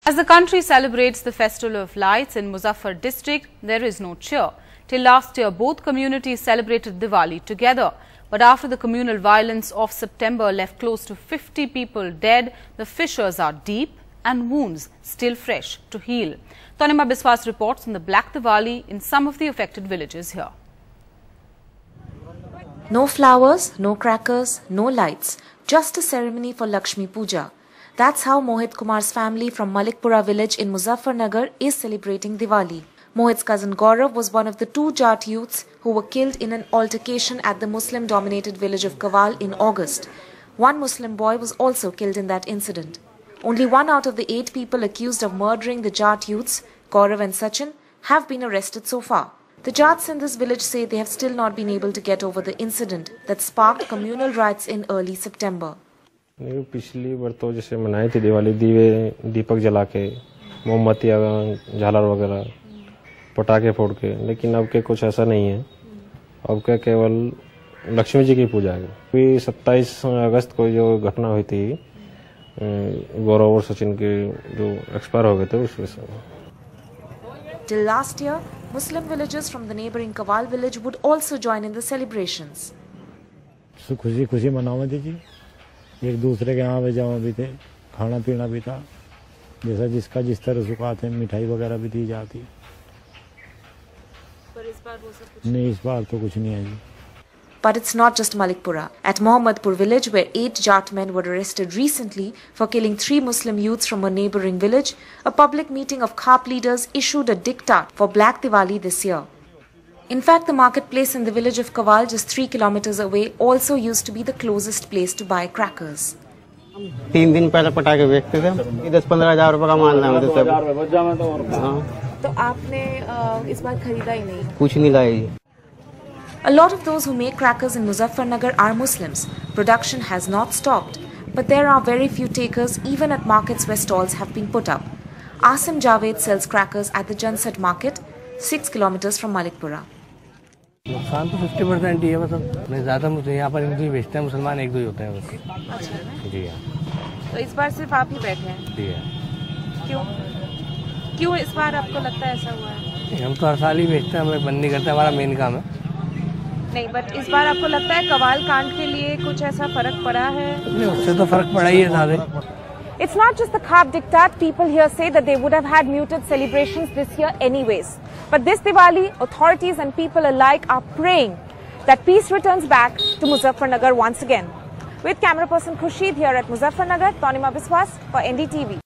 As the country celebrates the Festival of Lights in Muzaffar district, there is no cheer. Till last year, both communities celebrated Diwali together. But after the communal violence of September left close to 50 people dead, the fissures are deep and wounds still fresh to heal. Tanima Biswas reports on the Black Diwali in some of the affected villages here. No flowers, no crackers, no lights, just a ceremony for Lakshmi Puja. That's how Mohit Kumar's family from Malikpura village in Muzaffarnagar is celebrating Diwali. Mohit's cousin Gaurav was one of the 2 Jat youths who were killed in an altercation at the Muslim-dominated village of Kawal in August. One Muslim boy was also killed in that incident. Only 1 out of the 8 people accused of murdering the Jat youths, Gaurav and Sachin, have been arrested so far. The Jats in this village say they have still not been able to get over the incident that sparked communal riots in early September. पिछली बार तो जैसे मनाई थी दिवाली, दीपक जला के, मोमबत्ती, झालर वगैरह, पटाखे फोड़ के, लेकिन अब के कुछ ऐसा नहीं है। अब क्या केवल लक्ष्मी जी की पूजा है। अभी 27 अगस्त को जो घटना हुई थी गौरव और सचिन के जो एक्सपायर हो गए थे उस वजह से। Till last year, Muslim villagers from the neighboring Kawal village would also join in the celebrations. खुशी खुशी मनाओ दीजिए, एक दूसरे के यहाँ पे जमा भी थे, खाना पीना भी था, जैसा जिसका जिस तरह सुखाते हैं, मिठाई वगैरह भी दी जाती। पर इस बार वो सब कुछ नहीं, इस बार तो कुछ नहीं है जी। But it's not just Malikpura. At Mohammadpur village, where 8 Jat men were arrested recently for killing 3 Muslim youths from a neighboring village, a public meeting of Khap leaders issued a diktat for Black Diwali this year. In fact, the marketplace in the village of Kawal, just 3 kilometers away, also used to be the closest place to buy crackers. 3 दिन पहले पटाखे बेचते थे, 10-15 हजार रुपए का माल लाए थे सब। तो आपने इस बार खरीदा ही नहीं? कुछ नहीं लाए। A lot of those who make crackers in Muzaffarnagar are Muslims. Production has not stopped, but there are very few takers even at markets where stalls have been put up. Asim Javed sells crackers at the Jansat market, 6 kilometers from Malikpura. नुकसान तो 50% ही है, मतलब नहीं ज़्यादा मुझे यहाँ पर हिंदू ही बेचते हैं, मुसलमान 1-2 ही होते हैं बस। अच्छा जी हाँ। तो इस बार सिर्फ आप ही बैठे हैं? जी हाँ। क्यों इस बार आपको लगता है ऐसा हुआ है? हम तो हर साल ही बेचते हैं, हमें बंद नहीं करते, हमारा मेन काम है। नहीं, बट इस बार आपको लगता है कवाल कांड के लिए कुछ ऐसा फर्क पड़ा है? नहीं, उससे तो फर्क पड़ा ही है ज़्यादा। It's not just the Khap diktat. People here say that they would have had muted celebrations this year anyways. But this Diwali, authorities and people alike are praying that peace returns back to Muzaffarnagar once again. With camera person Khurshid here at Muzaffarnagar, Tanima Biswas for NDTV.